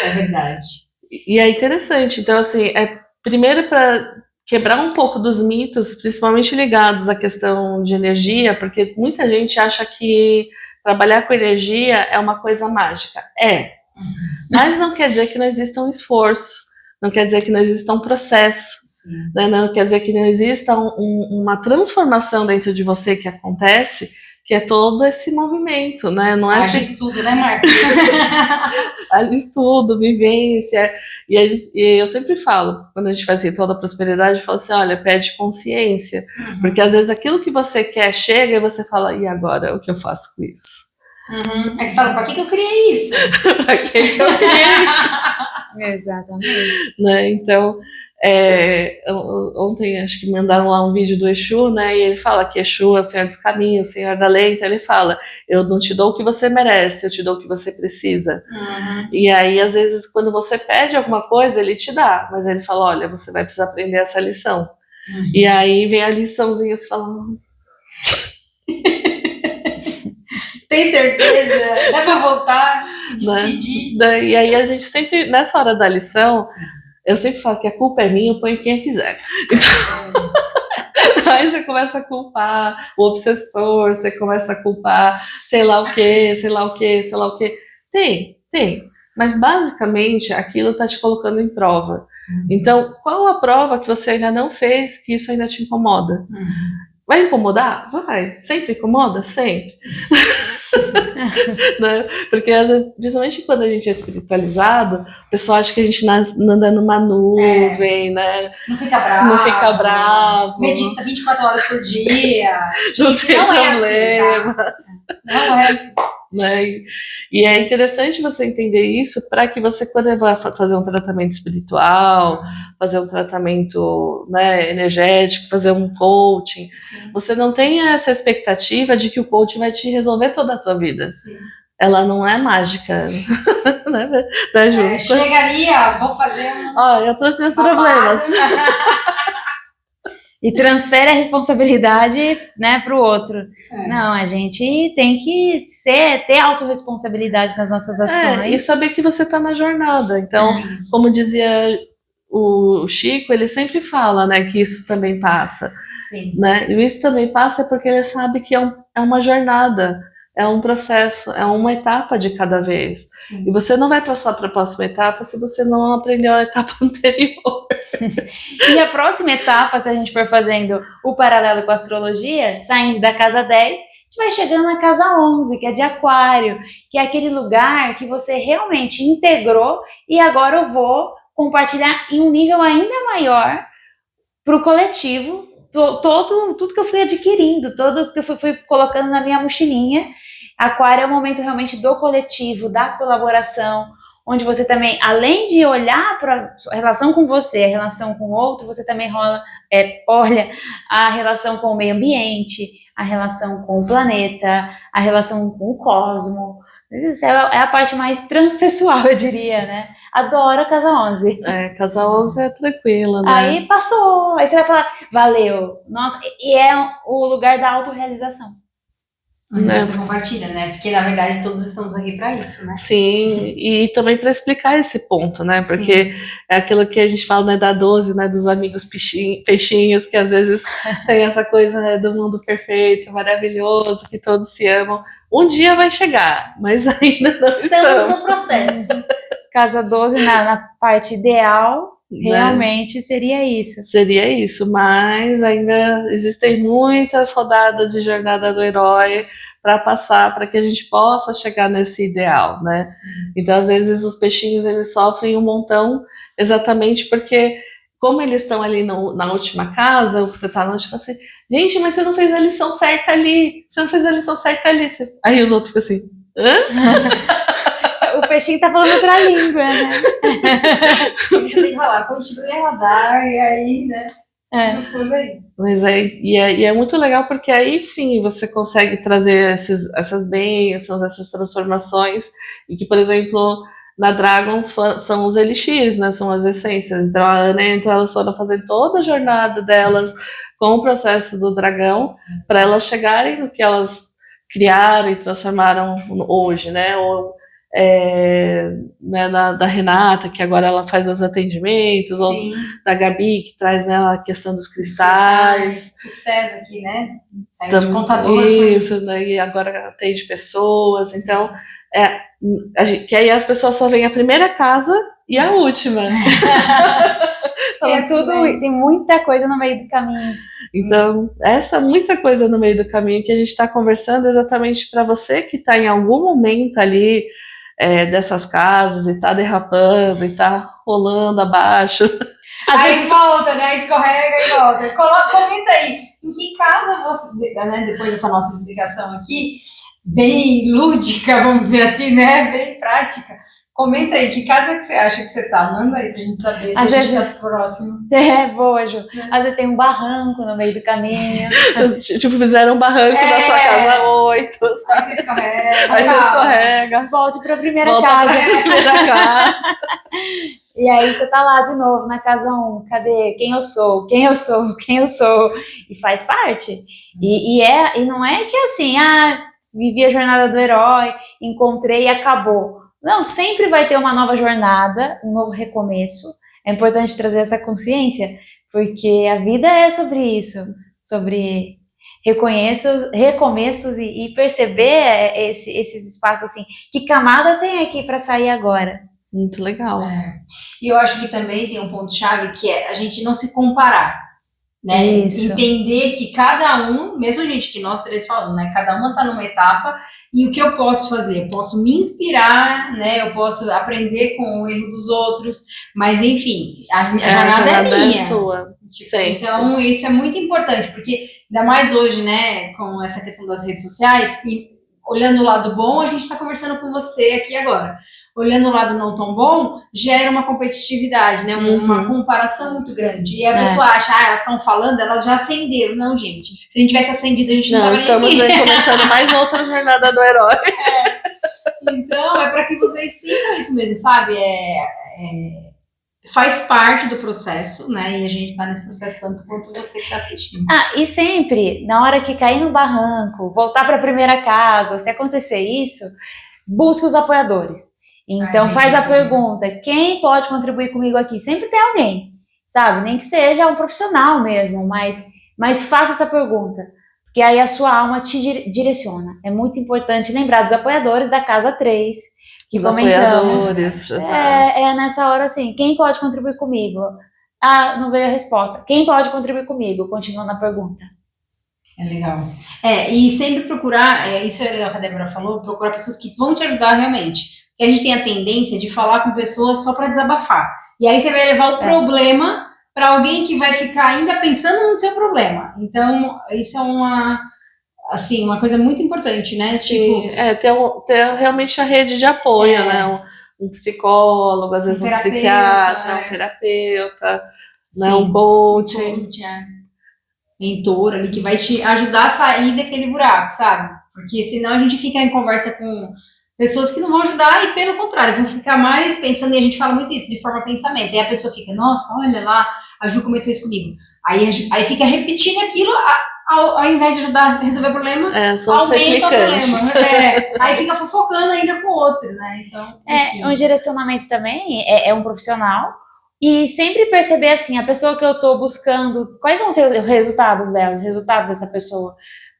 É verdade. E é interessante, então assim, primeiro para quebrar um pouco dos mitos, principalmente ligados à questão de energia, porque muita gente acha que trabalhar com energia é uma coisa mágica. Mas não quer dizer que não exista um esforço, não quer dizer que não exista um processo, né? Não quer dizer que não exista uma transformação dentro de você que acontece, que é todo esse movimento, né? Não é estudo, né, Marta? Estudo, vivência, e eu sempre falo, quando a gente faz ritual da prosperidade, eu falo assim, olha, pede consciência, porque às vezes aquilo que você quer chega e você fala, e agora, o que eu faço com isso? Aí você fala, pra que eu criei isso? Pra que eu criei isso? Exatamente. Né? Então, ontem acho que mandaram lá um vídeo do Exu, né, e ele fala que Exu é o Senhor dos Caminhos, o Senhor da Lei, então ele fala, eu não te dou o que você merece, eu te dou o que você precisa. E aí, às vezes, quando você pede alguma coisa, ele te dá, mas ele fala, olha, você vai precisar aprender essa lição. E aí vem a liçãozinha, você fala... Tem certeza? Dá pra voltar e despedir? Né? E aí a gente sempre, nessa hora da lição... Eu sempre falo que a culpa é minha, eu ponho quem quiser. Então, aí você começa a culpar o obsessor, você começa a culpar sei lá o que, sei lá o que, sei lá o que. Tem. Mas basicamente aquilo está te colocando em prova. Então, qual a prova que você ainda não fez que isso ainda te incomoda? Vai incomodar? Vai. Sempre incomoda? Sempre. Né? Porque às vezes, principalmente quando a gente é espiritualizado, o pessoal acha que a gente anda numa nuvem, né? Não fica bravo. Medita 24 horas por dia. Não tem problemas. Não é assim. Né? E é interessante você entender isso para que você, quando vai fazer um tratamento espiritual, fazer um tratamento, né, energético, fazer um coaching, você não tenha essa expectativa de que o coaching vai te resolver toda a tua vida. Ela não é mágica. Né, Ju? Chegaria, vou fazer eu trouxe meus problemas. E transfere a responsabilidade, né, para o outro. Não, a gente tem que ter autorresponsabilidade nas nossas ações. E saber que você está na jornada. Então, como dizia o Chico, ele sempre fala, né, que isso também passa. Né? E isso também passa porque ele sabe que é uma jornada, é um processo, é uma etapa de cada vez. E você não vai passar para a próxima etapa se você não aprendeu a etapa anterior. E a próxima etapa, se a gente for fazendo o paralelo com a astrologia, saindo da casa 10, a gente vai chegando na casa 11, que é de Aquário, que é aquele lugar que você realmente integrou e agora eu vou compartilhar em um nível ainda maior para o coletivo, tudo que eu fui adquirindo, tudo que eu fui colocando na minha mochilinha. Aquário é o momento realmente do coletivo, da colaboração, onde você também, além de olhar para a relação com você, a relação com o outro, você também olha a relação com o meio ambiente, a relação com o planeta, a relação com o cosmo, Isso é a parte mais transpessoal, eu diria, né? Adoro a Casa 11. Casa 11 é tranquila, né? Aí passou, aí você vai falar, valeu. Nossa, e é o lugar da autorrealização. Onde você compartilha, né? Porque, na verdade, todos estamos aqui para isso, né? Sim, e também para explicar esse ponto, né? Porque é aquilo que a gente fala, né, da 12, né, dos amigos peixinhos, que às vezes tem essa coisa, né, do mundo perfeito, maravilhoso, que todos se amam. Um dia vai chegar, mas ainda não estamos no processo. Casa 12, na parte ideal, realmente seria isso. Seria isso, mas ainda existem muitas rodadas de jornada do herói para passar, para que a gente possa chegar nesse ideal, né? Sim. Então, às vezes, os peixinhos, eles sofrem um montão, exatamente porque, como eles estão ali na última casa, você tá na última, assim, gente, mas você não fez a lição certa ali, você não fez a lição certa ali. Aí os outros ficam assim, hã? O peixinho tá falando outra língua, né? Você tem que falar, continue a rodar, e aí, né? Não foi isso. Mas é muito legal, porque aí sim você consegue trazer essas bênçãos, essas transformações, e que, por exemplo, na Dragons são os elixirs, né? São as essências. Então a Ana entrou, elas foram fazer toda a jornada delas com o processo do dragão, para elas chegarem no que elas criaram e transformaram hoje, né? Né, da Renata, que agora ela faz os atendimentos, ou da Gabi, que traz, né, a questão dos cristais. O César aqui, né? Saiu de contador. Isso, né, e agora atende pessoas. Sim. Então, que aí as pessoas só veem a primeira casa e a última. Tem muita coisa no meio do caminho. Então, muita coisa no meio do caminho que a gente está conversando exatamente para você que está em algum momento ali dessas casas e tá derrapando e tá rolando abaixo. Aí volta, né? Escorrega e volta. Comenta aí, em que casa você, né, depois dessa nossa explicação aqui, bem lúdica, vamos dizer assim, né? Bem prática. Comenta aí, que casa que você acha que você tá? Manda aí pra gente saber se a gente tá próximo. Boa, Ju. Às vezes tem um barranco no meio do caminho. Tipo, fizeram um barranco na sua casa 8. Aí você escorrega. Aí você escorrega. Volte pra primeira casa. E aí você tá lá de novo, na casa 1. Cadê? Quem eu sou? Quem eu sou? Quem eu sou? E faz parte. E não é que assim, vivi a jornada do herói, encontrei e acabou. Não, sempre vai ter uma nova jornada, um novo recomeço. É importante trazer essa consciência, porque a vida é sobre isso, sobre recomeços e perceber esses espaços assim. Que camada tem aqui para sair agora? Muito legal. E eu acho que também tem um ponto-chave que é a gente não se comparar. Né? Isso. Entender que cada um, mesmo a gente que nós três falamos, né? Cada uma está numa etapa e o que eu posso fazer? Eu posso me inspirar, né? Eu posso aprender com o erro dos outros, mas enfim, a jornada é minha. É sua. Então isso é muito importante, porque ainda mais hoje, né? Com essa questão das redes sociais, e olhando o lado bom, a gente está conversando com você aqui agora. Olhando o lado não tão bom, gera uma competitividade, né? Uma comparação muito grande. E a pessoa acha, elas estão falando, elas já acenderam. Não, gente. Se a gente tivesse acendido, a gente não estava nem estamos aí começando mais outra jornada do herói. Então, é para que vocês sintam isso mesmo, sabe? Faz parte do processo, né? E a gente tá nesse processo tanto quanto você que está assistindo. E sempre, na hora que cair no barranco, voltar para a primeira casa, se acontecer isso, busque os apoiadores. Então faz a pergunta, quem pode contribuir comigo aqui? Sempre tem alguém, sabe? Nem que seja um profissional mesmo, mas faça essa pergunta, porque aí a sua alma te direciona. É muito importante lembrar dos apoiadores da Casa 3, que os comentamos. Apoiadores, nessa hora assim, quem pode contribuir comigo? Não veio a resposta. Quem pode contribuir comigo? Continua na pergunta. É legal. E sempre procurar, isso é legal que a Débora falou, procurar pessoas que vão te ajudar realmente. A gente tem a tendência de falar com pessoas só para desabafar. E aí você vai levar o problema para alguém que vai ficar ainda pensando no seu problema. Então, isso é uma coisa muito importante, né? Sim, ter realmente a rede de apoio, né? Um psicólogo, às vezes um psiquiatra, um terapeuta, né? Um coaching. Mentor ali, que vai te ajudar a sair daquele buraco, sabe? Porque senão a gente fica em conversa com Pessoas que não vão ajudar e, pelo contrário, vão ficar mais pensando, e a gente fala muito isso, de forma pensamento. E a pessoa fica, nossa, olha lá, a Ju comentou isso comigo. Aí fica repetindo aquilo, ao invés de ajudar a resolver o problema, aumenta o problema. Aí fica fofocando ainda com o outro, né? Então, enfim. Um direcionamento também é um profissional. E sempre perceber, assim, a pessoa que eu estou buscando, quais vão ser os resultados dela, os resultados dessa pessoa,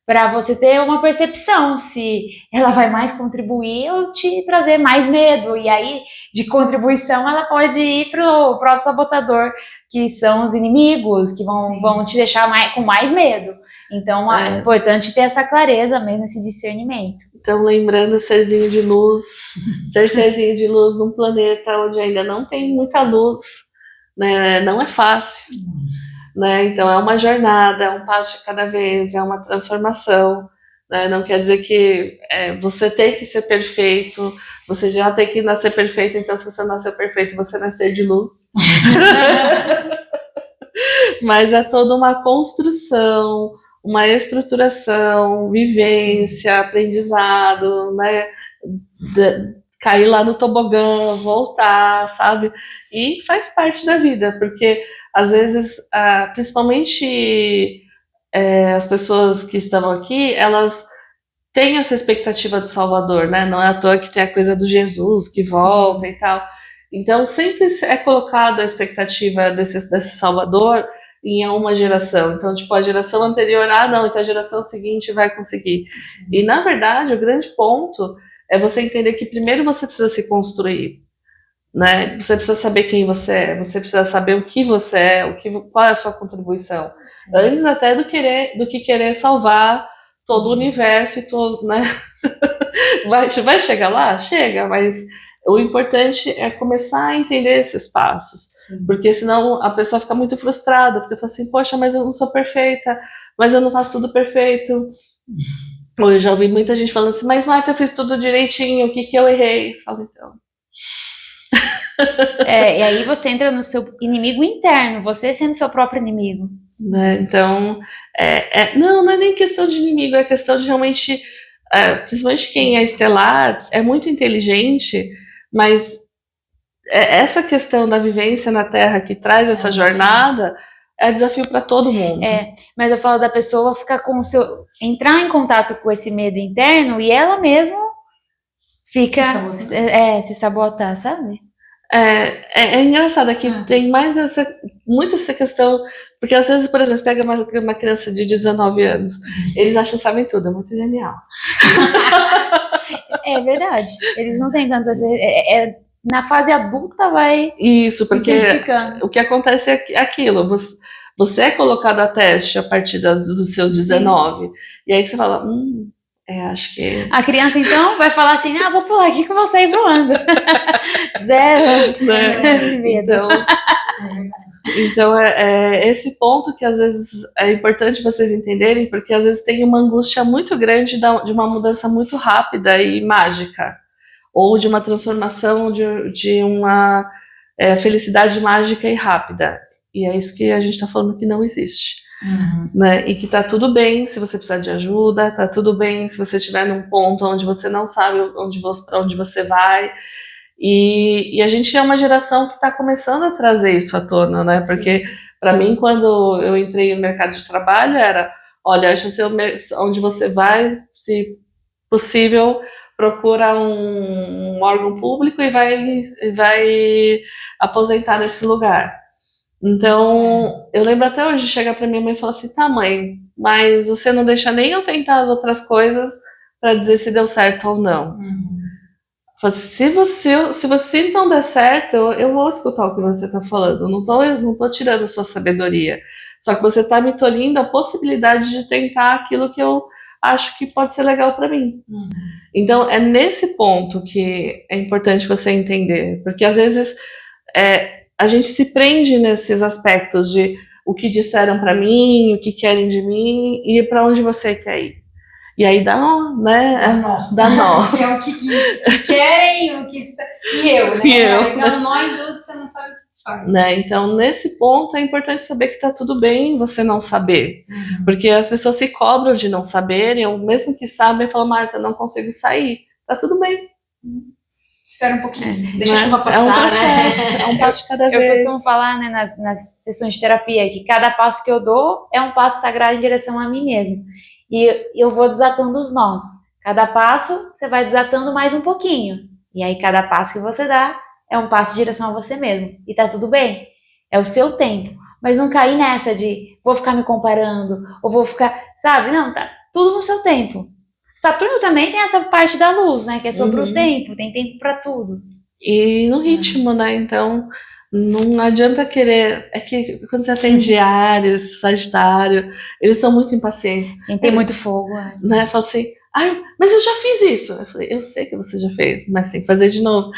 para você ter uma percepção se ela vai mais contribuir ou te trazer mais medo. E aí, de contribuição, ela pode ir para o autossabotador, que são os inimigos, que vão te deixar com mais medo. Então, é importante ter essa clareza mesmo, esse discernimento. Então, lembrando, ser serzinho de luz num planeta onde ainda não tem muita luz, né, não é fácil. Né? Então é uma jornada, é um passo de cada vez, é uma transformação, né? Não quer dizer que você tem que ser perfeito, você já tem que nascer perfeito, então se você nasceu perfeito, você nascer de luz. Mas é toda uma construção, uma estruturação, vivência, aprendizado, né? Cair lá no tobogã, voltar, sabe? E faz parte da vida, porque às vezes, principalmente as pessoas que estão aqui, elas têm essa expectativa do Salvador, né? Não é à toa que tem a coisa do Jesus que volta e tal. Então, sempre é colocada a expectativa desse Salvador em uma geração. Então, tipo, a geração anterior, não, então a geração seguinte vai conseguir. Sim. E, na verdade, o grande ponto é você entender que primeiro você precisa se construir. Né? Você precisa saber quem você é, você precisa saber o que você é, qual é a sua contribuição. Sim. Antes até do que querer salvar todo o universo e todo, né? Vai chegar lá? Chega, mas o importante é começar a entender esses passos. Sim. Porque senão a pessoa fica muito frustrada, porque fala assim, poxa, mas eu não sou perfeita, mas eu não faço tudo perfeito. Ou eu já ouvi muita gente falando assim, mas Marta, eu fiz tudo direitinho, o que eu errei? Você fala, então... E aí você entra no seu inimigo interno, você sendo seu próprio inimigo. Né? Então, não é nem questão de inimigo, é questão de realmente, principalmente quem é estelar, é muito inteligente, mas essa questão da vivência na Terra que traz essa jornada é desafio para todo mundo. Mas eu falo da pessoa ficar entrar em contato com esse medo interno e ela mesma fica se sabotar, sabe? É engraçado que tem mais muito essa questão, porque às vezes, por exemplo, pega uma criança de 19 anos, eles acham que sabem tudo, é muito genial. É verdade, eles não têm tanto na fase adulta vai isso, porque o que acontece é aquilo, você é colocado a teste a partir dos seus 19, sim. E aí você fala, acho que... A criança, então, vai falar assim, vou pular aqui que eu vou sair voando. Zero. Medo. Então esse ponto que às vezes é importante vocês entenderem, porque às vezes tem uma angústia muito grande de uma mudança muito rápida e mágica, ou de uma transformação de uma felicidade mágica e rápida. E é isso que a gente está falando que não existe. Uhum. Né? E que tá tudo bem se você precisar de ajuda, tá tudo bem se você estiver num ponto onde você não sabe para onde você vai, e a gente é uma geração que está começando a trazer isso à tona, né? Porque para mim, quando eu entrei no mercado de trabalho, era, olha, onde você vai, se possível, procura um órgão público e vai aposentar nesse lugar. Então, eu lembro até hoje de chegar para minha mãe e falar assim, tá, mãe, mas você não deixa nem eu tentar as outras coisas para dizer se deu certo ou não. Uhum. Se você não der certo, eu vou escutar o que você está falando, eu não tô tirando a sua sabedoria, só que você está me tolhindo a possibilidade de tentar aquilo que eu acho que pode ser legal para mim. Uhum. Então, é nesse ponto que é importante você entender, porque às vezes... a gente se prende nesses aspectos de o que disseram para mim, o que querem de mim e para onde você quer ir. E aí dá nó, né? Dá nó. Que é o que querem, o que e eu, né? Aí dá um nó em tudo, você não sabe o que faz. Né? Então, nesse ponto, é importante saber que tá tudo bem você não saber. Uhum. Porque as pessoas se cobram de não saberem, ou mesmo que sabem, falam, Marta, não consigo sair. Tá tudo bem. Espera um pouquinho, deixa a chuva É um passar, né? processo, é um passo de cada Eu vez. costumo falar, né, nas sessões de terapia, que cada passo que eu dou é um passo sagrado em direção a mim mesmo. E eu vou desatando os nós. Cada passo, você vai desatando mais um pouquinho. E aí, cada passo que você dá é um passo em direção a você mesmo. E tá tudo bem. É o seu tempo. Mas não cair nessa de vou ficar me comparando, ou vou ficar, sabe? Não, tá tudo no seu tempo. Saturno também tem essa parte da luz, né? Que é sobre o tempo, tem tempo pra tudo. E no ritmo, né? Então, não adianta querer. É que quando você atende Áries, Sagitário, eles são muito impacientes. Quem tem muito fogo, Né? Fala assim, ai, mas eu já fiz isso. Eu falei, eu sei que você já fez, mas tem que fazer de novo.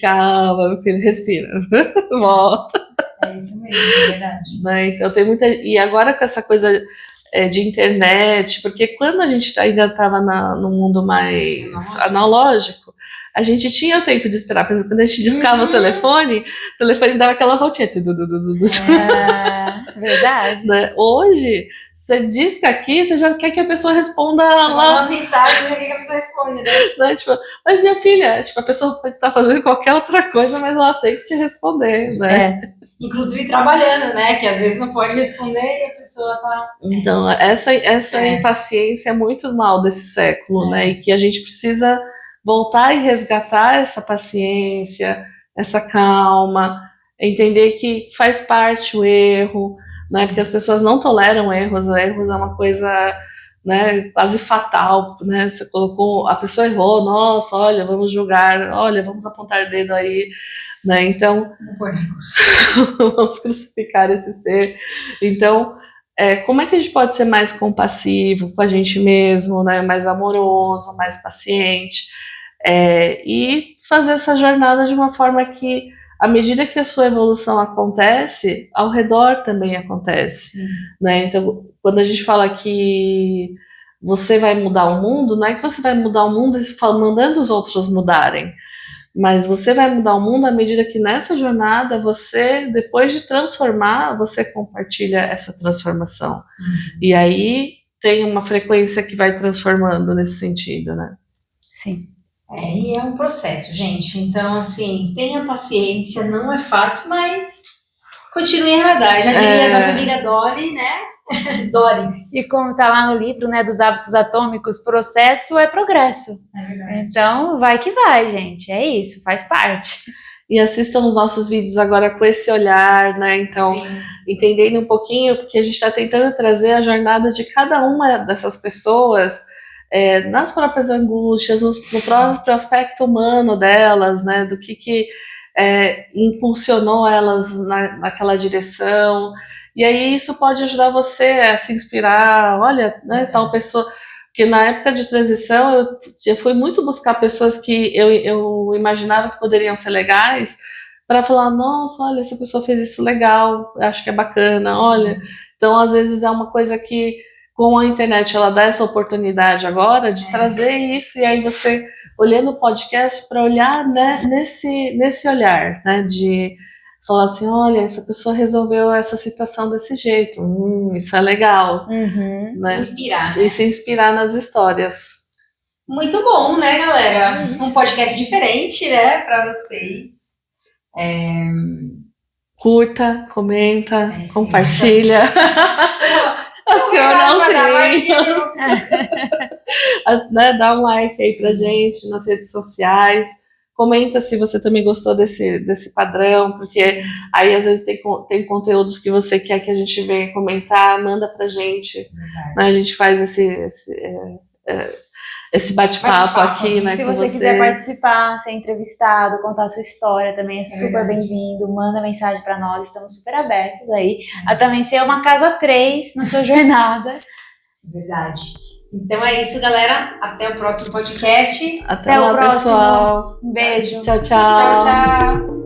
Calma, meu filho, respira. Volta. É isso mesmo, é verdade. Né? Então tem muita. E agora com essa coisa de internet, porque quando a gente ainda estava no mundo mais analógico, a gente tinha o tempo de esperar. Por exemplo, quando a gente discava o telefone dava aquela voltinha. Verdade. Né? Hoje, você disca aqui, você já quer que a pessoa responda Você lá. manda uma mensagem, já quer que a pessoa responda, né? Tipo, mas minha filha, tipo, a pessoa pode estar fazendo qualquer outra coisa, mas ela tem que te responder, né? Inclusive trabalhando, né? Que às vezes não pode responder e a pessoa tá... Então, essa impaciência é muito mal desse século, né? E que a gente precisa voltar e resgatar essa paciência, essa calma, entender que faz parte o erro, né? Porque as pessoas não toleram erros é uma coisa, né, quase fatal, né? Você colocou, a pessoa errou, nossa, olha, vamos julgar, olha, vamos apontar dedo aí, né? Então, vamos crucificar esse ser. Então, como é que a gente pode ser mais compassivo com a gente mesmo, né? Mais amoroso, mais paciente, e fazer essa jornada de uma forma que, à medida que a sua evolução acontece, ao redor também acontece, né? Então, quando a gente fala que você vai mudar o mundo, não é que você vai mudar o mundo mandando os outros mudarem, mas você vai mudar o mundo à medida que nessa jornada você, depois de transformar, você compartilha essa transformação. E aí tem uma frequência que vai transformando nesse sentido, né? Sim. E é um processo, gente. Então, assim, tenha paciência, não é fácil, mas continue a radar. Já diria a nossa amiga Dori, né? Dori. E como tá lá no livro, né, dos hábitos atômicos, processo é progresso. É verdade. Então, vai que vai, gente. É isso, faz parte. E assistam os nossos vídeos agora com esse olhar, né? Então, entendendo um pouquinho, porque a gente está tentando trazer a jornada de cada uma dessas pessoas, nas próprias angústias, no próprio aspecto humano delas, né? Do que impulsionou elas naquela direção. E aí isso pode ajudar você a se inspirar, olha, né, tal pessoa. Porque na época de transição eu fui muito buscar pessoas que eu imaginava que poderiam ser legais, para falar, nossa, olha, essa pessoa fez isso legal, acho que é bacana, olha. Então, às vezes é uma coisa que com a internet ela dá essa oportunidade agora de trazer isso, e aí você olhando o podcast para olhar, né, nesse olhar, né, de falar assim, olha, essa pessoa resolveu essa situação desse jeito, isso é legal, né? Inspirar, né? E se inspirar nas histórias. Muito bom, né, galera? Um podcast diferente, né, para vocês. Curta, comenta, compartilha. Aciona o sininho. Né, dá um like aí pra gente nas redes sociais. Comenta se você também gostou desse padrão, porque aí às vezes tem conteúdos que você quer que a gente venha comentar, manda pra gente. Né, a gente faz esse bate-papo aqui, né, se com você quiser participar, ser entrevistado, contar a sua história, também é super bem-vindo. Manda mensagem para nós, estamos super abertos aí a também ser uma casa 3 na sua jornada. Verdade. Então é isso, galera. Até o próximo podcast. Até lá, o próximo. pessoal. Um beijo. Tchau, tchau. Tchau, tchau.